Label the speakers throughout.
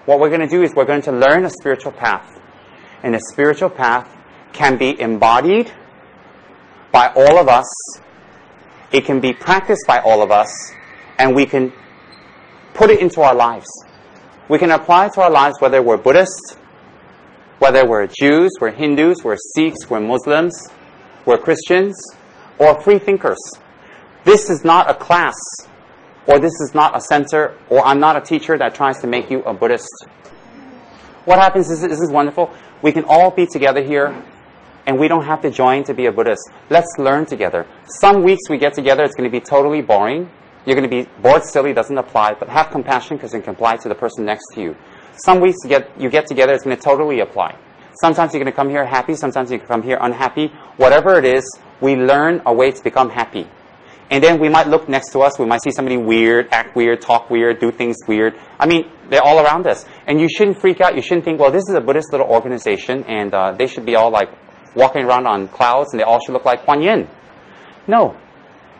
Speaker 1: What we're going to do is we're going to learn a spiritual path. And the spiritual path can be embodied by all of us. It can be practiced by all of us. And we can put it into our lives. We can apply it to our lives whether we're Buddhists, whether we're Jews, we're Hindus, we're Sikhs, we're Muslims, we're Christians, or free thinkers. This is not a class, or this is not a center, or I'm not a teacher that tries to make you a Buddhist. What happens is, this is wonderful, we can all be together here, and we don't have to join to be a Buddhist. Let's learn together. Some weeks we get together, it's going to be totally boring. You're going to be bored, silly, doesn't apply, but have compassion because it can apply to the person next to you. Some weeks you get together, it's going to totally apply. Sometimes you're going to come here happy, sometimes you can come here unhappy. Whatever it is, we learn a way to become happy. And then we might look next to us, we might see somebody weird, act weird, talk weird, do things weird. I mean, they're all around us. And you shouldn't freak out, you shouldn't think, well, this is a Buddhist little organization, and they should be all like walking around on clouds, and they all should look like Kuan Yin. No.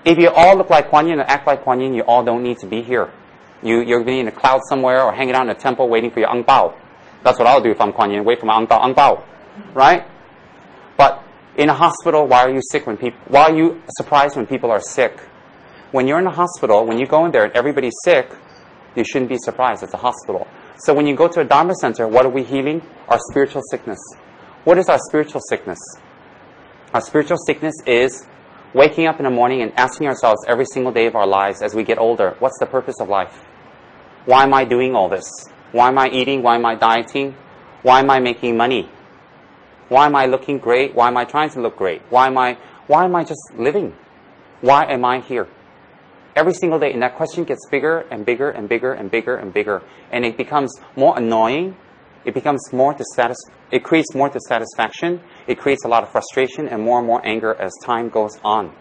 Speaker 1: If you all look like Kuan Yin and act like Kuan Yin, you all don't need to be here. You're going to be in a cloud somewhere or hanging out in a temple waiting for your ang bao. That's what I'll do if I'm Kuan Yin, wait for my ang bao. Right? But in a hospital, why are you sick when people, why are you surprised when people are sick? When you're in a hospital, when you go in there and everybody's sick, you shouldn't be surprised. It's a hospital. So when you go to a Dharma center, what are we healing? Our spiritual sickness. What is our spiritual sickness? Our spiritual sickness is waking up in the morning and asking ourselves every single day of our lives as we get older, what's the purpose of life? Why am I doing all this? Why am I eating? Why am I dieting? Why am I making money? Why am I looking great? Why am I trying to look great? Why am I just living? Why am I here? Every single day, and that question gets bigger and bigger and bigger and bigger and bigger, and it becomes more annoying. It becomes it creates more dissatisfaction. It creates a lot of frustration and more anger as time goes on.